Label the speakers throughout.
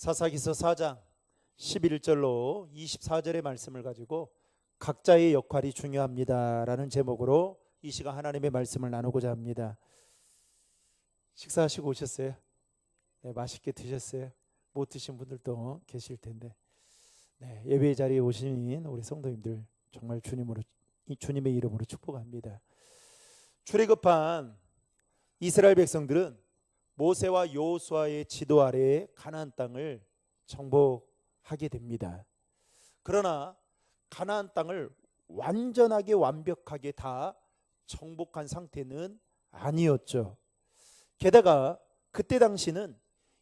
Speaker 1: 사사기서 4장 11절로 24절의 말씀을 가지고 각자의 역할이 중요합니다라는 제목으로 이 시간 하나님의 말씀을 나누고자 합니다. 식사하시고 오셨어요? 네, 맛있게 드셨어요? 못 드신 분들도 계실 텐데, 네, 예배 자리에 오신 우리 성도님들 정말 주님의 이름으로 축복합니다. 출애굽한 이스라엘 백성들은 모세와 여호수아의 지도 아래에 가나안 땅을 정복하게 됩니다. 그러나 가나안 땅을 완전하게 완벽하게 다 정복한 상태는 아니었죠. 게다가 그때 당시는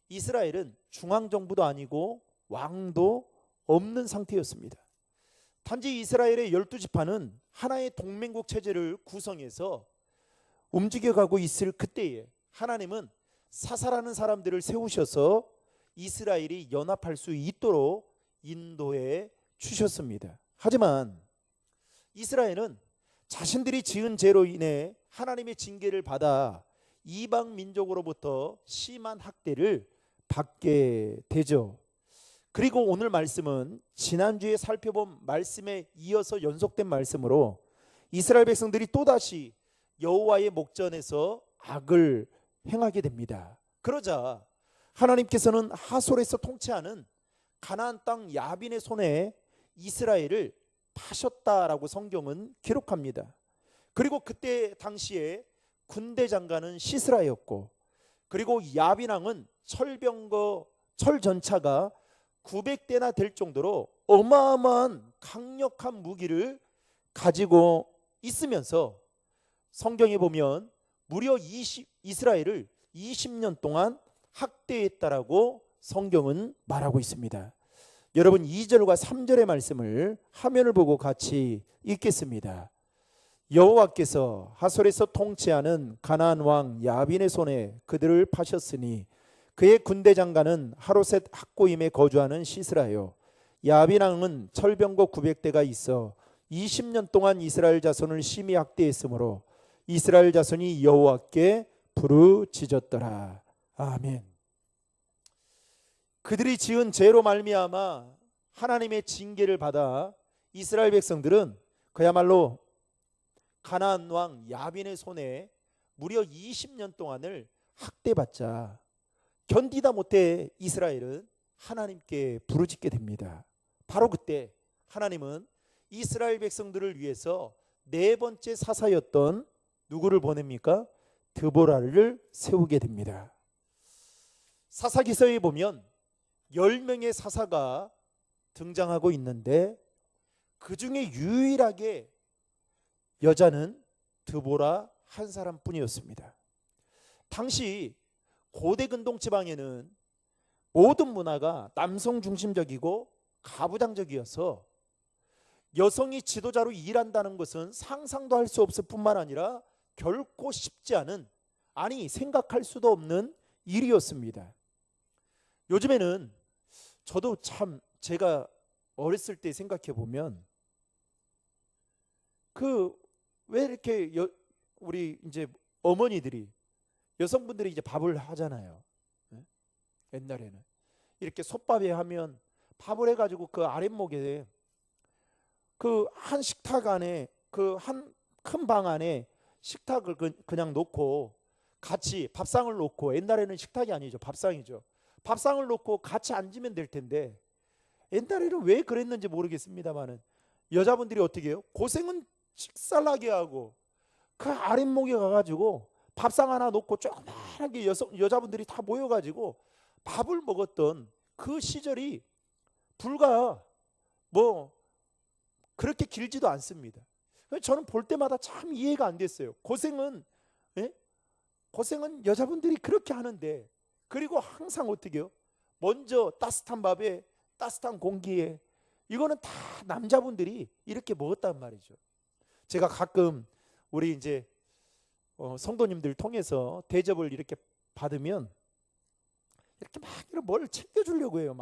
Speaker 1: 이스라엘은 중앙정부도 아니고 왕도 없는 상태였습니다. 단지 이스라엘의 12지파는 하나의 동맹국 체제를 구성해서 움직여가고 있을 그때에 하나님은 사사라는 사람들을 세우셔서 이스라엘이 연합할 수 있도록 인도해 주셨습니다. 하지만 이스라엘은 자신들이 지은 죄로 인해 하나님의 징계를 받아 이방 민족으로부터 심한 학대를 받게 되죠. 그리고 오늘 말씀은 지난주에 살펴본 말씀에 이어서 연속된 말씀으로 이스라엘 백성들이 또다시 여호와의 목전에서 악을 행하게 됩니다. 그러자 하나님께서는 하솔에서 통치하는 가나안 땅 야빈의 손에 이스라엘을 파셨다라고 성경은 기록합니다. 그리고 그때 당시에 군대 장관은 시스라였고, 그리고 야빈 왕은 철 전차가 900대나 될 정도로 어마어마한 강력한 무기를 가지고 있으면서 성경에 보면 무려 이스라엘을 20년 동안 학대했다라고 성경은 말하고 있습니다. 여러분 2절과 3절의 말씀을 화면을 보고 같이 읽겠습니다. 여호와께서 하솔에서 통치하는 가나안 왕 야빈의 손에 그들을 파셨으니 그의 군대 장관은 하로셋 학고임에 거주하는 시스라요. 야빈 왕은 철병거 900대가 있어 20년 동안 이스라엘 자손을 심히 학대했으므로 이스라엘 자손이 여호와께 부르짖었더라. 아멘. 그들이 지은 죄로 말미암아 하나님의 징계를 받아 이스라엘 백성들은 그야말로 가나안 왕 야빈의 손에 무려 20년 동안을 학대받자 견디다 못해 이스라엘은 하나님께 부르짖게 됩니다. 바로 그때 하나님은 이스라엘 백성들을 위해서 네 번째 사사였던 누구를 보냅니까? 드보라를 세우게 됩니다. 사사기서에 보면 10명의 사사가 등장하고 있는데 그 중에 유일하게 여자는 드보라 한 사람뿐이었습니다. 당시 고대 근동 지방에는 모든 문화가 남성 중심적이고 가부장적이어서 여성이 지도자로 일한다는 것은 상상도 할 수 없을 뿐만 아니라 결코 쉽지 않은, 아니 생각할 수도 없는 일이었습니다. 요즘에는 저도 참 제가 어렸을 때 생각해 보면 왜 이렇게 우리 이제 어머니들이 여성분들이 이제 밥을 하잖아요. 옛날에는 이렇게 솥밥에 하면 밥을 해가지고 그 아랫목에 그 한 식탁 안에 그 한 큰 방 안에 식탁을 그냥 놓고 같이 밥상을 놓고, 옛날에는 식탁이 아니죠, 밥상이죠. 밥상을 놓고 같이 앉으면 될 텐데 옛날에는 왜 그랬는지 모르겠습니다만은 여자분들이 어떻게 해요? 고생은 직살나게 하고 그 아랫목에 가가지고 밥상 하나 놓고 조그만하게 여자분들이 다 모여가지고 밥을 먹었던 그 시절이 불과 그렇게 길지도 않습니다. 저는 볼 때마다 참 이해가 안 됐어요. 고생은 여자분들이 그렇게 하는데, 그리고 항상 어떻게 해요? 먼저 따뜻한 밥에 따뜻한 공기에 이거는 다 남자분들이 이렇게 먹었단 말이죠. 제가 가끔 우리 이제 성도님들 통해서 대접을 이렇게 받으면 이렇게 막 뭘 챙겨주려고 해요.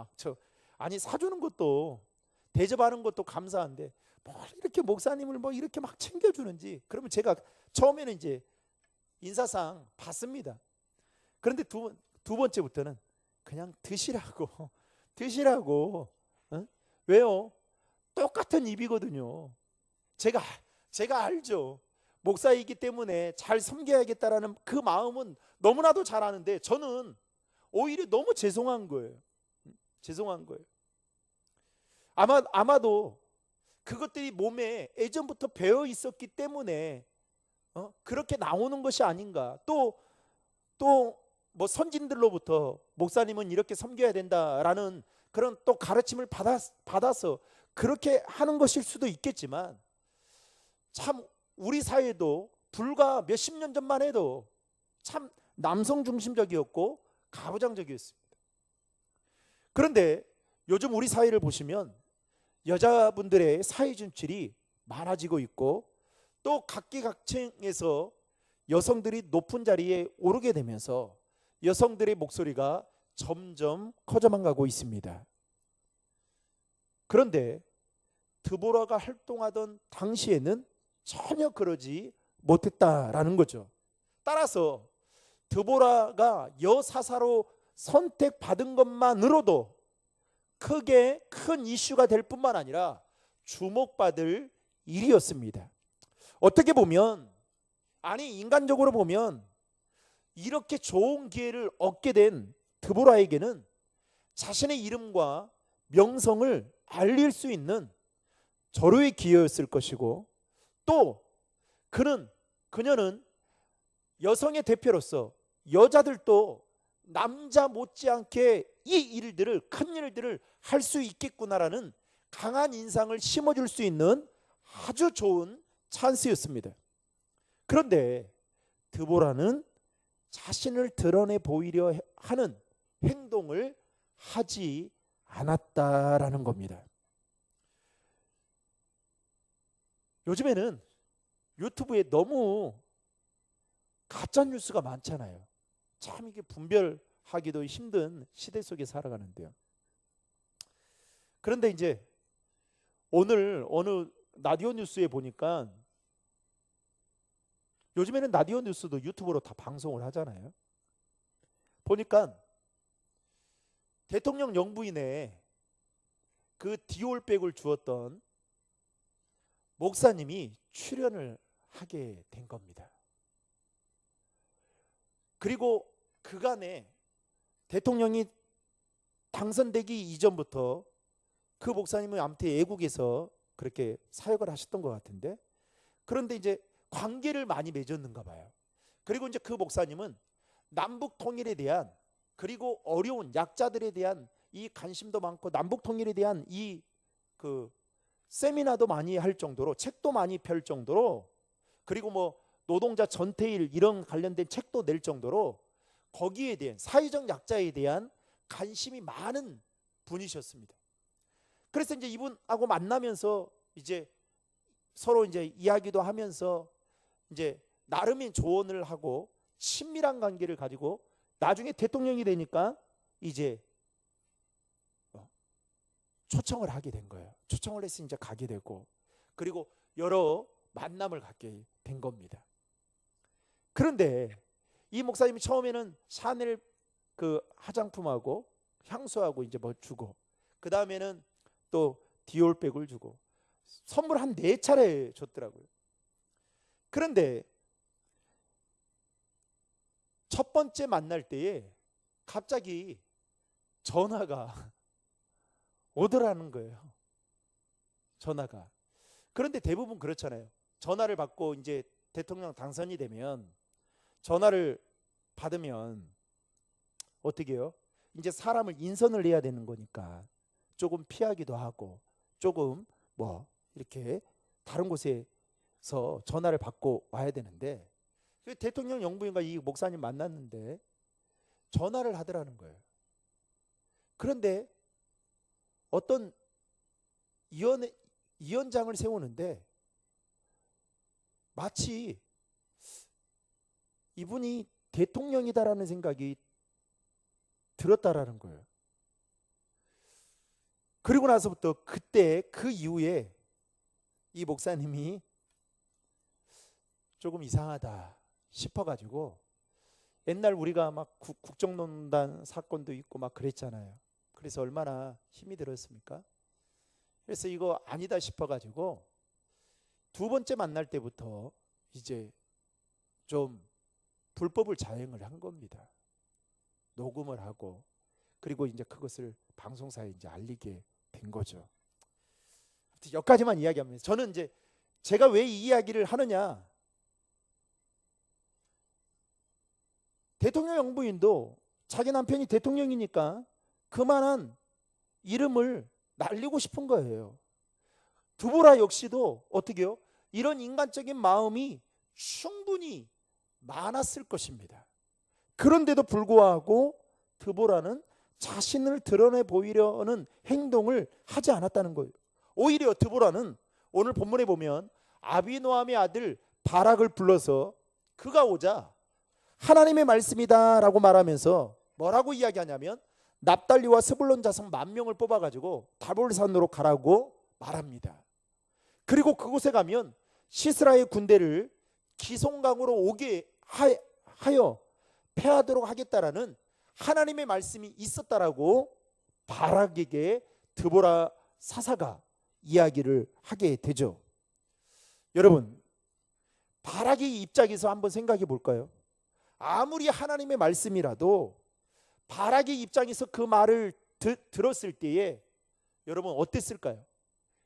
Speaker 1: 아니 사주는 것도 대접하는 것도 감사한데 뭘 이렇게 목사님을 이렇게 막 챙겨주는지. 그러면 제가 처음에는 이제 인사상 받습니다. 그런데 두 번째부터는 그냥 드시라고 드시라고. 어? 왜요? 똑같은 입이거든요. 제가 제가 알죠. 목사이기 때문에 잘 섬겨야겠다라는 그 마음은 너무나도 잘 아는데 저는 오히려 너무 죄송한 거예요. 죄송한 거예요. 아마도 그것들이 몸에 예전부터 배어 있었기 때문에 그렇게 나오는 것이 아닌가. 또 뭐 선진들로부터 목사님은 이렇게 섬겨야 된다라는 그런 또 가르침을 받아서 그렇게 하는 것일 수도 있겠지만 참 우리 사회도 불과 몇십 년 전만 해도 참 남성 중심적이었고 가부장적이었습니다. 그런데 요즘 우리 사회를 보시면 여자분들의 사회 진출이 많아지고 있고 또 각계각층에서 여성들이 높은 자리에 오르게 되면서 여성들의 목소리가 점점 커져만 가고 있습니다. 그런데 드보라가 활동하던 당시에는 전혀 그러지 못했다라는 거죠. 따라서 드보라가 여사사로 선택받은 것만으로도 크게 큰 이슈가 될 뿐만 아니라 주목받을 일이었습니다. 어떻게 보면 인간적으로 보면 이렇게 좋은 기회를 얻게 된 드보라에게는 자신의 이름과 명성을 알릴 수 있는 절호의 기회였을 것이고 또 그녀는 여성의 대표로서 여자들도 남자 못지않게 큰 일들을 할 수 있겠구나라는 강한 인상을 심어줄 수 있는 아주 좋은 찬스였습니다. 그런데 드보라는 자신을 드러내 보이려 하는 행동을 하지 않았다라는 겁니다. 요즘에는 유튜브에 너무 가짜 뉴스가 많잖아요. 참 이게 분별하기도 힘든 시대 속에 살아가는데요. 그런데 이제 오늘 어느 라디오 뉴스에 보니까 요즘에는 라디오 뉴스도 유튜브로 다 방송을 하잖아요. 보니까 대통령 영부인에 그 디올백을 주었던 목사님이 출연을 하게 된 겁니다. 그리고 그간에 대통령이 당선되기 이전부터 그 목사님은 아무튼 애국에서 그렇게 사역을 하셨던 것 같은데 그런데 이제 관계를 많이 맺었는가 봐요. 그리고 이제 그 목사님은 남북 통일에 대한 그리고 어려운 약자들에 대한 이 관심도 많고 남북 통일에 대한 이 그 세미나도 많이 할 정도로 책도 많이 펼 정도로 그리고 뭐 노동자 전태일 이런 관련된 책도 낼 정도로 거기에 대한 사회적 약자에 대한 관심이 많은 분이셨습니다. 그래서 이제 이분하고 만나면서 이제 서로 이제 이야기도 하면서 이제 나름의 조언을 하고 친밀한 관계를 가지고 나중에 대통령이 되니까 이제 초청을 하게 된 거예요. 초청을 해서 이제 가게 되고 그리고 여러 만남을 갖게 된 겁니다. 그런데 이 목사님이 처음에는 샤넬 그 화장품하고 향수하고 이제 뭐 주고 그 다음에는 또 디올백을 주고 선물 한 4차례 줬더라고요. 그런데 첫 번째 만날 때에 갑자기 전화가 오더라는 거예요. 전화가. 그런데 대부분 그렇잖아요. 전화를 받고 이제 대통령 당선이 되면 전화를 받으면 어떻게 해요? 이제 사람을 인선을 해야 되는 거니까 조금 피하기도 하고 조금 뭐 이렇게 다른 곳에서 전화를 받고 와야 되는데 대통령 영부인과 이 목사님 만났는데 전화를 하더라는 거예요. 그런데 어떤 위원장을 세우는데 마치 이분이 대통령이다라는 생각이 들었다라는 거예요. 그리고 나서부터 그때 그 이후에 이 목사님이 조금 이상하다 싶어가지고 옛날 우리가 막 국정농단 사건도 있고 막 그랬잖아요. 그래서 얼마나 힘이 들었습니까? 그래서 이거 아니다 싶어가지고 두 번째 만날 때부터 이제 좀 불법을 자행을 한 겁니다. 녹음을 하고 그리고 이제 그것을 방송사에 이제 알리게 된 거죠. 여기까지만 이야기합니다. 저는 이제 제가 왜 이 이야기를 하느냐, 대통령 영부인도 자기 남편이 대통령이니까 그만한 이름을 날리고 싶은 거예요. 드보라 역시도 어떻게요? 이런 인간적인 마음이 충분히 많았을 것입니다. 그런데도 불구하고 드보라는 자신을 드러내 보이려는 행동을 하지 않았다는 거예요. 오히려 드보라는 오늘 본문에 보면 아비노함의 아들 바락을 불러서 그가 오자 하나님의 말씀이다 라고 말하면서 뭐라고 이야기하냐면 납달리와 스불론 자손 10,000명을 뽑아가지고 다볼산으로 가라고 말합니다. 그리고 그곳에 가면 시스라의 군대를 기송강으로 오게 하여 패하도록 하겠다라는 하나님의 말씀이 있었다라고 바락에게 드보라 사사가 이야기를 하게 되죠. 여러분, 바락의 입장에서 한번 생각해 볼까요? 아무리 하나님의 말씀이라도 바락의 입장에서 그 말을 들었을 때에 여러분 어땠을까요?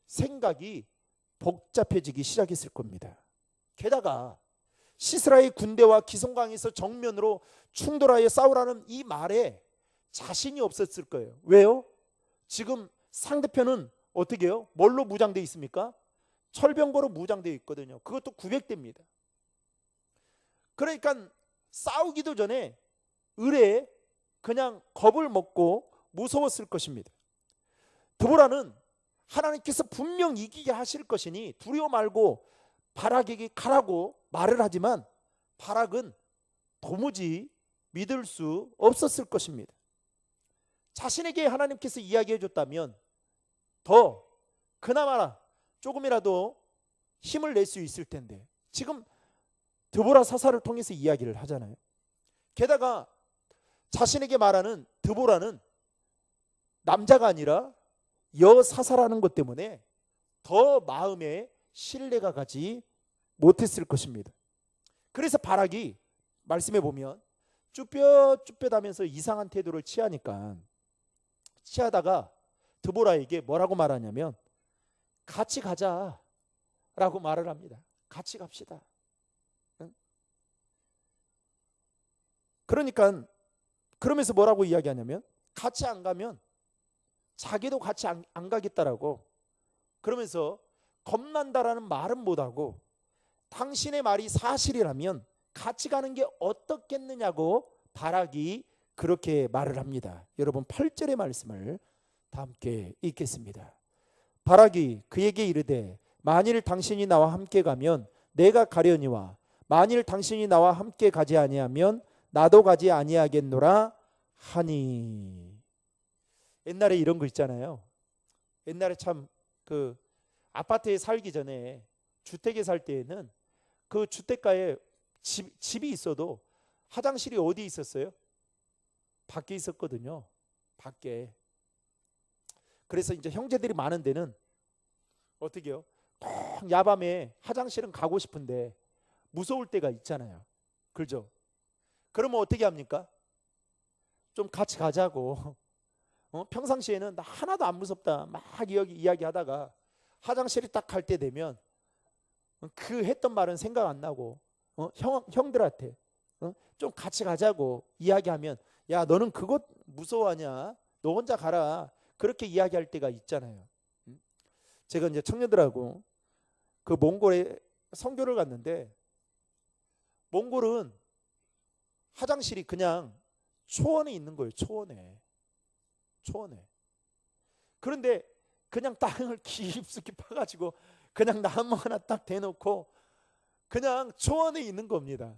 Speaker 1: 생각이 복잡해지기 시작했을 겁니다. 게다가 시스라의 군대와 기송강에서 정면으로 충돌하여 싸우라는 이 말에 자신이 없었을 거예요. 왜요? 지금 상대편은 어떻게 해요? 뭘로 무장되어 있습니까? 철병거로 무장되어 있거든요. 그것도 900대입니다. 그러니까 싸우기도 전에 을에 그냥 겁을 먹고 무서웠을 것입니다. 드보라는 하나님께서 분명 이기게 하실 것이니 두려워 말고 바락에게 가라고 말을 하지만 바락은 도무지 믿을 수 없었을 것입니다. 자신에게 하나님께서 이야기해 줬다면 더 그나마 조금이라도 힘을 낼 수 있을 텐데 지금 드보라 사사를 통해서 이야기를 하잖아요. 게다가 자신에게 말하는 드보라는 남자가 아니라 여사사라는 것 때문에 더 마음에 신뢰가 가지 못했을 것입니다. 그래서 바락이 말씀해 보면 쭈뼛쭈뼛하면서 이상한 태도를 취하다가 드보라에게 뭐라고 말하냐면 같이 가자라고 말을 합니다. 같이 갑시다. 응? 그러니까 그러면서 뭐라고 이야기하냐면 같이 안 가면 자기도 같이 안 가겠다라고 그러면서 겁난다라는 말은 못하고 당신의 말이 사실이라면 같이 가는 게 어떻겠느냐고 바락이 그렇게 말을 합니다. 여러분 8절의 말씀을 다 함께 읽겠습니다. 바락이 그에게 이르되 만일 당신이 나와 함께 가면 내가 가려니와 만일 당신이 나와 함께 가지 아니하면 나도 가지 아니하겠노라 하니. 옛날에 이런 거 있잖아요. 옛날에 참 그 아파트에 살기 전에 주택에 살 때에는 그 주택가에 집이 있어도 화장실이 어디 있었어요? 밖에 있었거든요. 밖에. 그래서 이제 형제들이 많은 데는 어떻게 해요? 꼭 야밤에 화장실은 가고 싶은데 무서울 때가 있잖아요. 그렇죠? 그러면 어떻게 합니까? 좀 같이 가자고. 평상시에는 나 하나도 안 무섭다 막 이야기하다가 화장실에 딱 갈 때 되면 그 했던 말은 생각 안 나고 형들한테 좀 같이 가자고 이야기하면 야 너는 그것 무서워하냐? 너 혼자 가라. 그렇게 이야기할 때가 있잖아요. 제가 이제 청년들하고 그 몽골에 선교를 갔는데 몽골은 화장실이 그냥 초원에 있는 거예요. 초원에. 그런데 그냥 땅을 깊숙이 파가지고 그냥 나무 하나 딱 대놓고 그냥 초원에 있는 겁니다.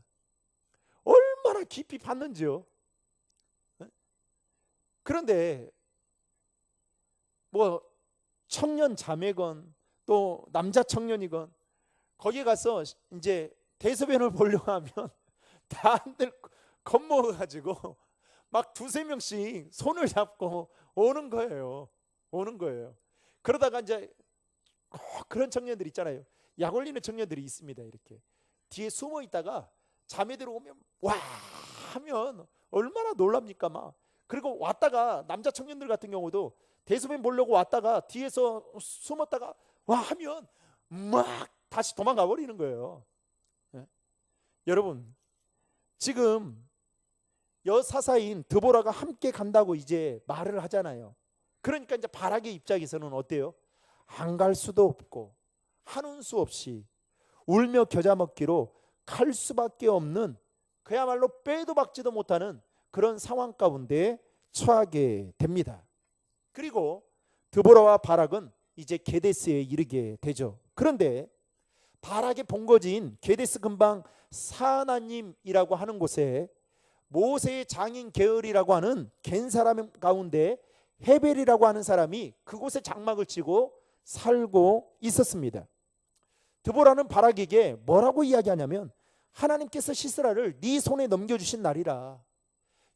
Speaker 1: 얼마나 깊이 팠는지요. 그런데 뭐 청년 자매건 또 남자 청년이건 거기 가서 이제 대소변을 보려고 하면 다들 겁먹어가지고 막 두세 명씩 손을 잡고 오는 거예요. 오는 거예요. 그러다가 이제 꼭 그런 청년들 있잖아요. 약 올리는 청년들이 있습니다. 이렇게 뒤에 숨어 있다가 자매들 오면 와 하면 얼마나 놀랍니까 막. 그리고 왔다가 남자 청년들 같은 경우도 대소변 보려고 왔다가 뒤에서 숨었다가 와 하면 막 다시 도망가 버리는 거예요. 네? 여러분 지금 여사사인 드보라가 함께 간다고 이제 말을 하잖아요. 그러니까 이제 바락의 입장에서는 어때요? 안 갈 수도 없고 한운 수 없이 울며 겨자 먹기로 갈 수밖에 없는 그야말로 빼도 박지도 못하는 그런 상황 가운데 처하게 됩니다. 그리고 드보라와 바락은 이제 게데스에 이르게 되죠. 그런데 바락의 본거지인 게데스 근방 사하나님이라고 하는 곳에 모세의 장인 게을이라고 하는 겐 사람 가운데 헤벨이라고 하는 사람이 그곳에 장막을 치고 살고 있었습니다. 드보라는 바락에게 뭐라고 이야기하냐면 하나님께서 시스라를 네 손에 넘겨주신 날이라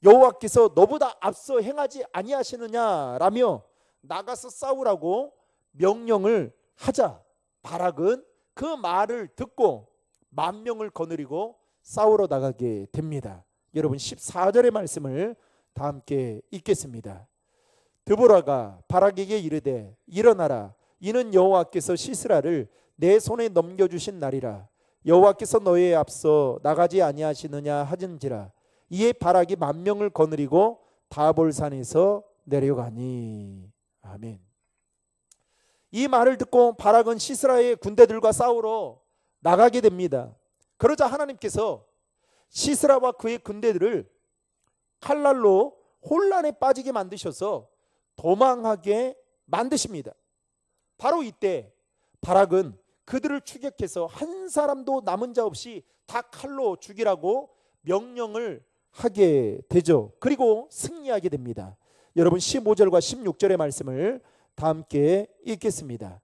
Speaker 1: 여호와께서 너보다 앞서 행하지 아니하시느냐라며 나가서 싸우라고 명령을 하자 바락은 그 말을 듣고 10,000명을 거느리고 싸우러 나가게 됩니다. 여러분 14절의 말씀을 다 함께 읽겠습니다. 드보라가 바락에게 이르되 일어나라 이는 여호와께서 시스라를 내 손에 넘겨주신 날이라 여호와께서 너의 앞서 나가지 아니하시느냐 하진지라 이에 바락이 10,000명을 거느리고 다볼산에서 내려가니. 아멘. 이 말을 듣고 바락은 시스라의 군대들과 싸우러 나가게 됩니다. 그러자 하나님께서 시스라와 그의 군대들을 칼날로 혼란에 빠지게 만드셔서 도망하게 만드십니다. 바로 이때 바락은 그들을 추격해서 한 사람도 남은 자 없이 다 칼로 죽이라고 명령을 하게 되죠. 그리고 승리하게 됩니다. 여러분 15절과 16절의 말씀을 다 함께 읽겠습니다.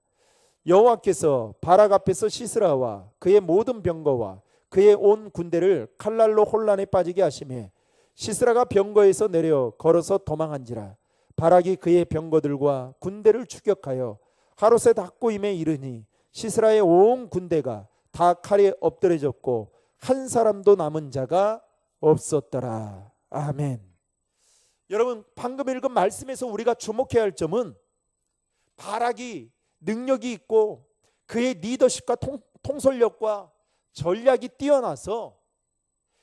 Speaker 1: 여호와께서 바락 앞에서 시스라와 그의 모든 병거와 그의 온 군대를 칼날로 혼란에 빠지게 하시매 시스라가 병거에서 내려 걸어서 도망한지라 바락이 그의 병거들과 군대를 추격하여 하롯의 닥고임에 이르니 시스라의 온 군대가 다 칼에 엎드려졌고 한 사람도 남은 자가 없었더라. 아멘. 여러분 방금 읽은 말씀에서 우리가 주목해야 할 점은 바락이 능력이 있고 그의 리더십과 통솔력과 전략이 뛰어나서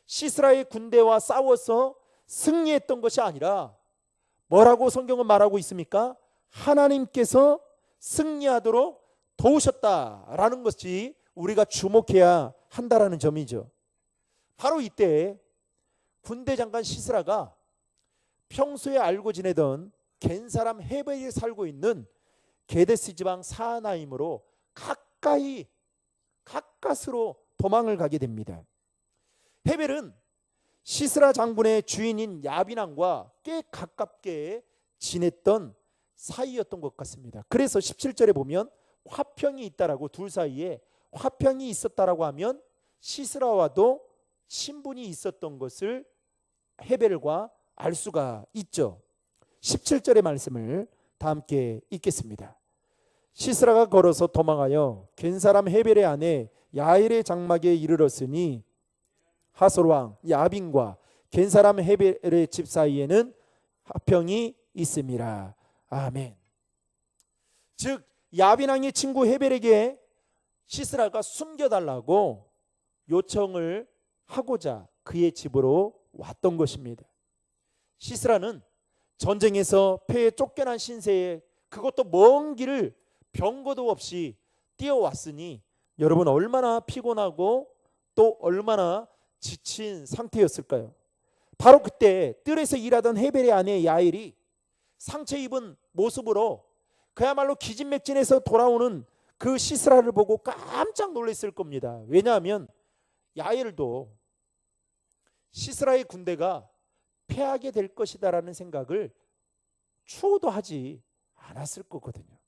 Speaker 1: 시스라의 군대와 싸워서 승리했던 것이 아니라 뭐라고 성경은 말하고 있습니까? 하나님께서 승리하도록 도우셨다라는 것이 우리가 주목해야 한다라는 점이죠. 바로 이때 군대 장관 시스라가 평소에 알고 지내던 겐 사람 헤벨이 살고 있는 게데스 지방 사하나임으로 가까스로 도망을 가게 됩니다. 헤벨은 시스라 장군의 주인인 야빈왕과 꽤 가깝게 지냈던 사이였던 것 같습니다. 그래서 17절에 보면 화평이 있다라고 둘 사이에 화평이 있었다라고 하면 시스라와도 친분이 있었던 것을 헤벨과 알 수가 있죠. 17절의 말씀을 다 함께 읽겠습니다. 시스라가 걸어서 도망하여 겐 사람 헤벨의 아내 야엘의 장막에 이르렀으니 하솔왕 야빈과 겐 사람 헤벨의 집 사이에는 화평이 있음이라. 아멘. 즉 야빈왕의 친구 헤벨에게 시스라가 숨겨달라고 요청을 하고자 그의 집으로 왔던 것입니다. 시스라는 전쟁에서 패에 쫓겨난 신세에 그것도 먼 길을 병거도 없이 뛰어왔으니 여러분 얼마나 피곤하고 또 얼마나 지친 상태였을까요? 바로 그때 뜰에서 일하던 헤벨의 아내 야엘이 상처 입은 모습으로 그야말로 기진맥진해서 돌아오는 그 시스라를 보고 깜짝 놀랐을 겁니다. 왜냐하면 야엘도 시스라의 군대가 패하게 될 것이다라는 생각을 추호도 하지 않았을 거거든요.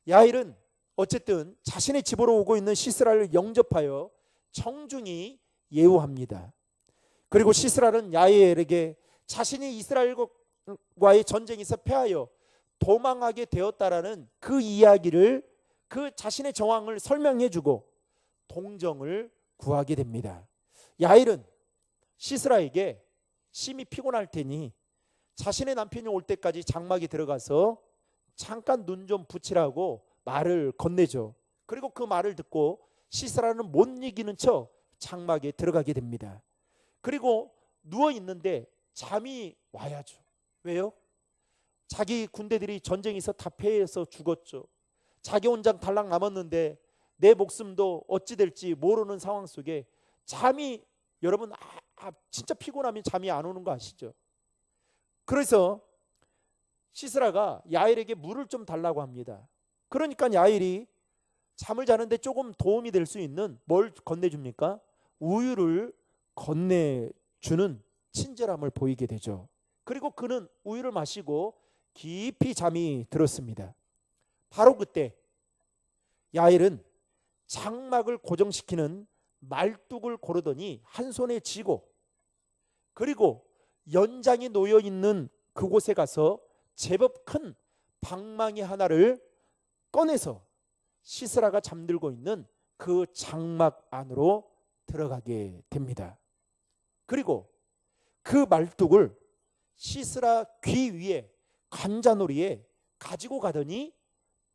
Speaker 1: 야엘은 어쨌든 자신의 집으로 오고 있는 시스라를 영접하여 청중히 예우합니다. 그리고 시스라는 야엘에게 자신이 이스라엘과 시스라와의 전쟁에서 패하여 도망하게 되었다라는 그 이야기를, 그 자신의 정황을 설명해주고 동정을 구하게 됩니다. 야일은 시스라에게 심히 피곤할 테니 자신의 남편이 올 때까지 장막에 들어가서 잠깐 눈 좀 붙이라고 말을 건네죠. 그리고 그 말을 듣고 시스라는 못 이기는 척 장막에 들어가게 됩니다. 그리고 누워 있는데 잠이 와야죠. 왜요? 자기 군대들이 전쟁에서 다 패해서 죽었죠. 자기 혼자 달랑 남았는데 내 목숨도 어찌 될지 모르는 상황 속에 잠이, 여러분 진짜 피곤하면 잠이 안 오는 거 아시죠? 그래서 시스라가 야일에게 물을 좀 달라고 합니다. 그러니까 야일이 잠을 자는데 조금 도움이 될 수 있는 뭘 건네줍니까? 우유를 건네주는 친절함을 보이게 되죠. 그리고 그는 우유를 마시고 깊이 잠이 들었습니다. 바로 그때 야일은 장막을 고정시키는 말뚝을 고르더니 한 손에 쥐고, 그리고 연장이 놓여 있는 그곳에 가서 제법 큰 방망이 하나를 꺼내서 시스라가 잠들고 있는 그 장막 안으로 들어가게 됩니다. 그리고 그 말뚝을 시스라 귀 위에 관자놀이에 가지고 가더니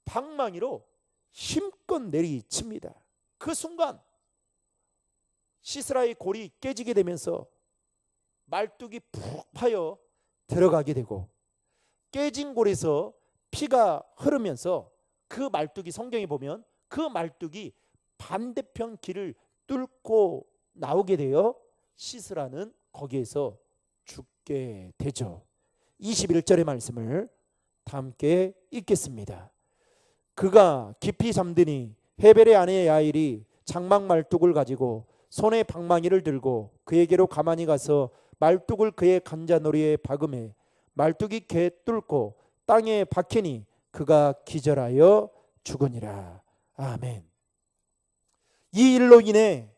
Speaker 1: 방망이로 힘껏 내리칩니다. 그 순간 시스라의 골이 깨지게 되면서 말뚝이 푹 파여 들어가게 되고, 깨진 골에서 피가 흐르면서 그 말뚝이, 성경에 보면 그 말뚝이 반대편 길을 뚫고 나오게 되어 시스라는 거기에서 죽게 되죠. 21절의 말씀을 다 함께 읽겠습니다. 그가 깊이 잠드니 헤벨의 아내 야일이 장막 말뚝을 가지고 손에 방망이를 들고 그에게로 가만히 가서 말뚝을 그의 관자놀이에 박음해 말뚝이 개 뚫고 땅에 박히니 그가 기절하여 죽으니라. 아멘. 이 일로 인해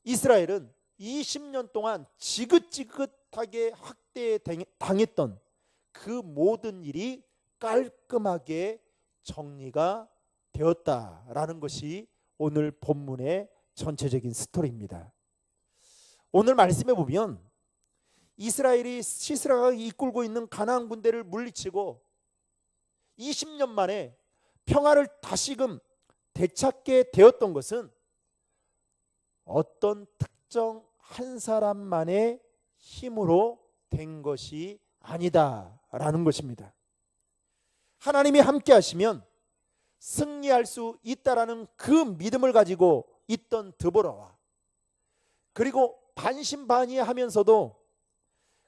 Speaker 1: 이스라엘은 20년 동안 지긋지긋하게 학대당했던 그 모든 일이 깔끔하게 정리가 되었다라는 것이 오늘 본문의 전체적인 스토리입니다. 오늘 말씀에 보면 이스라엘이 시스라가 이끌고 있는 가나안 군대를 물리치고 20년 만에 평화를 다시금 되찾게 되었던 것은 어떤 특정 한 사람만의 힘으로 된 것이 아니다라는 것입니다. 하나님이 함께 하시면 승리할 수 있다라는 그 믿음을 가지고 있던 드보라와, 그리고 반신반의하면서도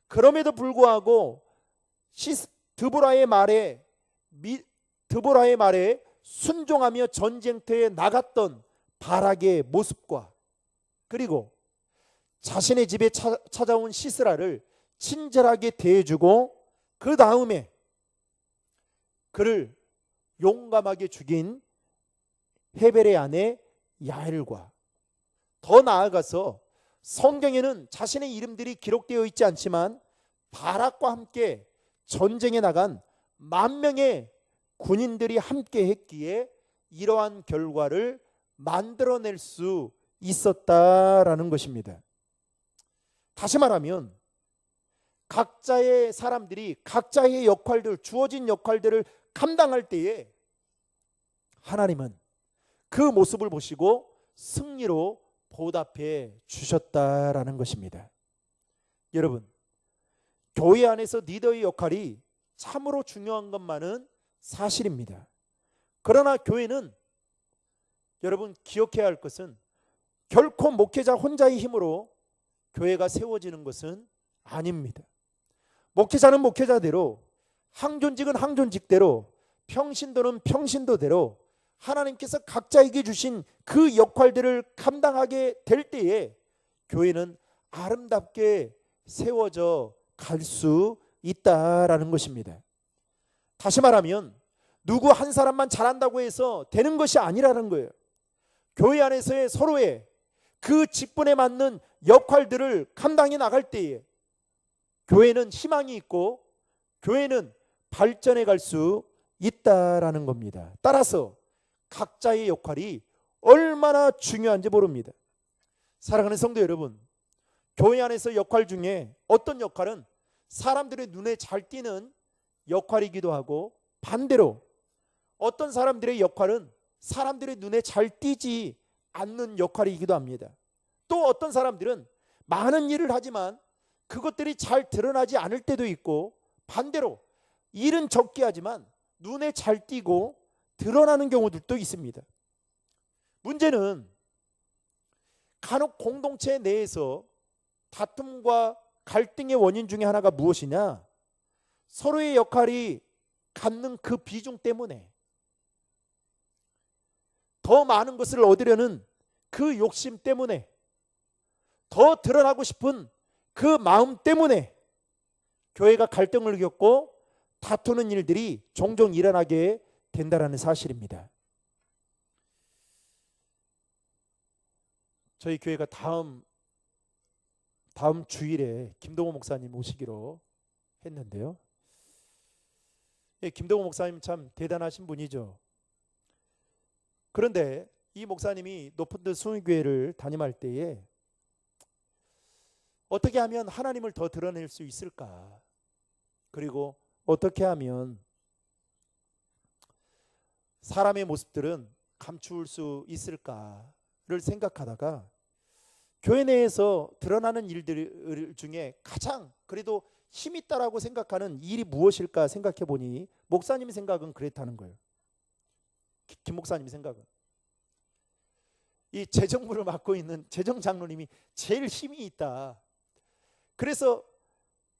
Speaker 1: 그럼에도 불구하고 드보라의 말에 순종하며 전쟁터에 나갔던 바락의 모습과, 그리고 자신의 집에 찾아온 시스라를 친절하게 대해주고 그 다음에 그를 용감하게 죽인 헤벨의 아내 야엘과, 더 나아가서 성경에는 자신의 이름들이 기록되어 있지 않지만 바락과 함께 전쟁에 나간 10,000명의 군인들이 함께 했기에 이러한 결과를 만들어낼 수 있었다라는 것입니다. 다시 말하면 각자의 사람들이 각자의 역할들, 주어진 역할들을 감당할 때에 하나님은 그 모습을 보시고 승리로 보답해 주셨다라는 것입니다. 여러분, 교회 안에서 리더의 역할이 참으로 중요한 것만은 사실입니다. 그러나 교회는, 여러분 기억해야 할 것은, 결코 목회자 혼자의 힘으로 교회가 세워지는 것은 아닙니다. 목회자는 목회자대로, 항존직은 항존직대로, 평신도는 평신도대로 하나님께서 각자에게 주신 그 역할들을 감당하게 될 때에 교회는 아름답게 세워져 갈 수 있다라는 것입니다. 다시 말하면 누구 한 사람만 잘한다고 해서 되는 것이 아니라는 거예요. 교회 안에서의 서로의 그 직분에 맞는 역할들을 감당해 나갈 때에 교회는 희망이 있고 교회는 발전해 갈 수 있다라는 겁니다. 따라서 각자의 역할이 얼마나 중요한지 모릅니다. 사랑하는 성도 여러분, 교회 안에서 역할 중에 어떤 역할은 사람들의 눈에 잘 띄는 역할이기도 하고, 반대로 어떤 사람들의 역할은 사람들의 눈에 잘 띄지 않는 역할이기도 합니다. 또 어떤 사람들은 많은 일을 하지만 그것들이 잘 드러나지 않을 때도 있고, 반대로 일은 적게 하지만 눈에 잘 띄고 드러나는 경우들도 있습니다. 문제는 간혹 공동체 내에서 다툼과 갈등의 원인 중에 하나가 무엇이냐? 서로의 역할이 갖는 그 비중 때문에, 더 많은 것을 얻으려는 그 욕심 때문에, 더 드러나고 싶은 그 마음 때문에 교회가 갈등을 겪고 다투는 일들이 종종 일어나게 된다는 사실입니다. 저희 교회가 다음 주일에 김동호 목사님 오시기로 했는데요. 김동호 목사님 참 대단하신 분이죠. 그런데 이 목사님이 높은듯 수의교회를 담임할 때에 어떻게 하면 하나님을 더 드러낼 수 있을까? 그리고 어떻게 하면 사람의 모습들은 감추울 수 있을까를 생각하다가 교회 내에서 드러나는 일들 중에 가장 그래도 힘 있다라고 생각하는 일이 무엇일까 생각해 보니 목사님 생각은 그랬다는 거예요. 김 목사님 생각은 이 재정부를 맡고 있는 재정장로님이 제일 힘이 있다. 그래서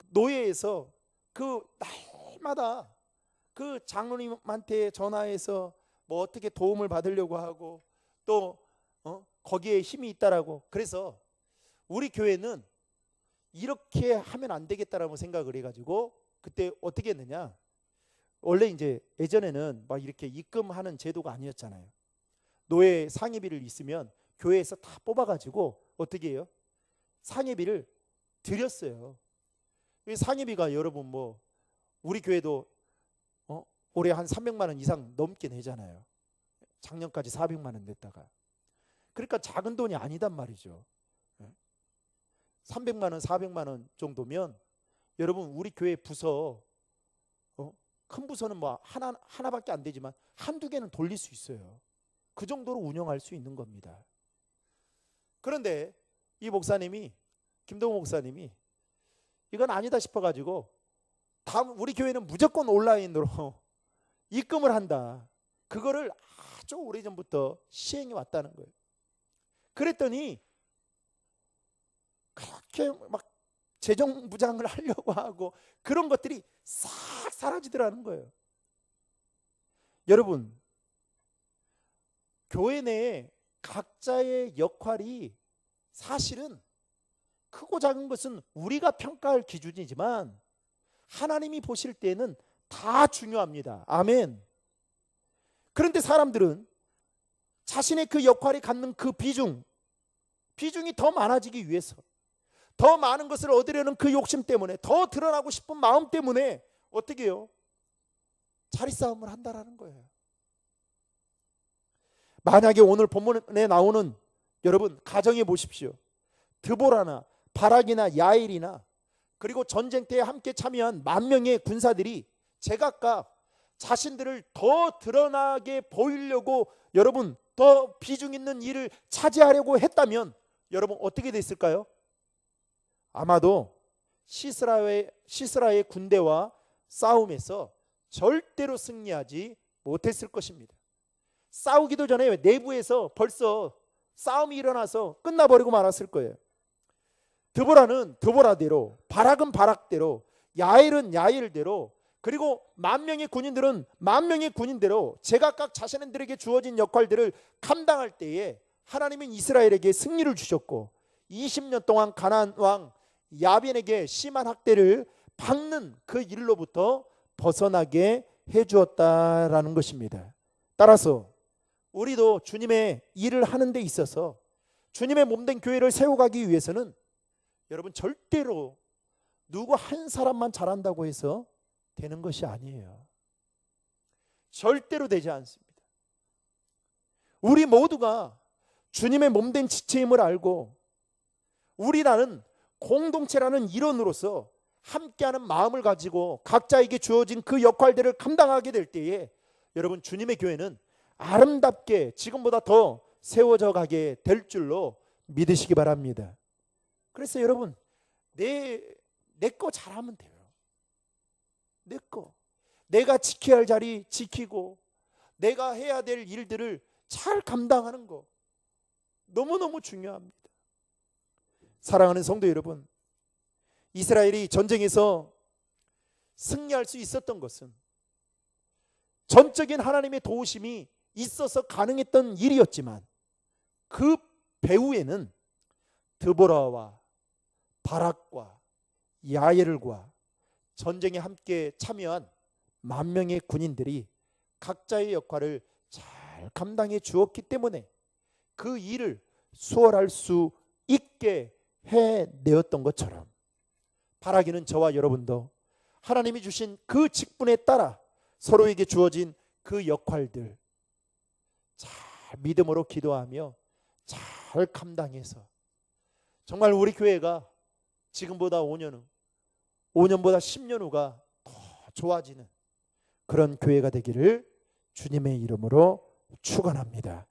Speaker 1: 노예에서 그 날마다 그 장로님한테 전화해서 뭐 어떻게 도움을 받으려고 하고 또 거기에 힘이 있다라고. 그래서 우리 교회는 이렇게 하면 안 되겠다라고 생각을 해가지고 그때 어떻게 했느냐? 원래 이제 예전에는 막 이렇게 입금하는 제도가 아니었잖아요. 노예 상회비를 있으면 교회에서 다 뽑아가지고 어떻게 해요? 상회비를 드렸어요. 이 상회비가 여러분 뭐 우리 교회도 올해 한 300만 원 이상 넘게 내잖아요. 작년까지 400만 원 냈다가. 그러니까 작은 돈이 아니단 말이죠. 300만 원, 400만 원 정도면 여러분 우리 교회 부서 큰 부서는 뭐 하나밖에 안 되지만 한두 개는 돌릴 수 있어요. 그 정도로 운영할 수 있는 겁니다. 그런데 이 목사님이 김동호 목사님이 이건 아니다 싶어가지고 다음 우리 교회는 무조건 온라인으로 입금을 한다. 그거를 아주 오래전부터 시행해 왔다는 거예요. 그랬더니 그렇게 막 재정부장을 하려고 하고 그런 것들이 싹 사라지더라는 거예요. 여러분, 교회 내에 각자의 역할이 사실은 크고 작은 것은 우리가 평가할 기준이지만 하나님이 보실 때는 다 중요합니다. 아멘. 그런데 사람들은 자신의 그 역할이 갖는 그 비중이 더 많아지기 위해서, 더 많은 것을 얻으려는 그 욕심 때문에, 더 드러나고 싶은 마음 때문에 어떻게 해요? 자리싸움을 한다라는 거예요. 만약에 오늘 본문에 나오는 여러분 가정해 보십시오. 드보라나 바락이나 야일이나 그리고 전쟁터에 함께 참여한 10,000명의 군사들이 제각각 자신들을 더 드러나게 보이려고 여러분 더 비중 있는 일을 차지하려고 했다면 여러분 어떻게 됐을까요? 아마도 시스라의 군대와 싸움에서 절대로 승리하지 못했을 것입니다. 싸우기도 전에 내부에서 벌써 싸움이 일어나서 끝나버리고 말았을 거예요. 드보라는 드보라대로, 바락은 바락대로, 야일은 야일대로, 그리고 10,000명의 군인들은 10,000명의 군인대로 제각각 자신들에게 주어진 역할들을 감당할 때에 하나님은 이스라엘에게 승리를 주셨고 20년 동안 가나안 왕 야빈에게 심한 학대를 받는 그 일로부터 벗어나게 해주었다라는 것입니다. 따라서 우리도 주님의 일을 하는 데 있어서 주님의 몸된 교회를 세워가기 위해서는 여러분 절대로 누구 한 사람만 잘한다고 해서 되는 것이 아니에요. 절대로 되지 않습니다. 우리 모두가 주님의 몸된 지체임을 알고 우리라는 공동체라는 일원으로서 함께하는 마음을 가지고 각자에게 주어진 그 역할들을 감당하게 될 때에 여러분, 주님의 교회는 아름답게 지금보다 더 세워져 가게 될 줄로 믿으시기 바랍니다. 그래서 여러분, 내 거 잘하면 돼요. 내 거. 내가 지켜야 할 자리 지키고 내가 해야 될 일들을 잘 감당하는 거 너무너무 중요합니다. 사랑하는 성도 여러분, 이스라엘이 전쟁에서 승리할 수 있었던 것은 전적인 하나님의 도우심이 있어서 가능했던 일이었지만 그 배후에는 드보라와 바락과 야엘과 전쟁에 함께 참여한 만 명의 군인들이 각자의 역할을 잘 감당해 주었기 때문에 그 일을 수월할 수 있게 해내었던 것처럼 바라기는 저와 여러분도 하나님이 주신 그 직분에 따라 서로에게 주어진 그 역할들 잘 믿음으로 기도하며 잘 감당해서 정말 우리 교회가 지금보다 5년 후, 5년보다 10년 후가 더 좋아지는 그런 교회가 되기를 주님의 이름으로 축원합니다.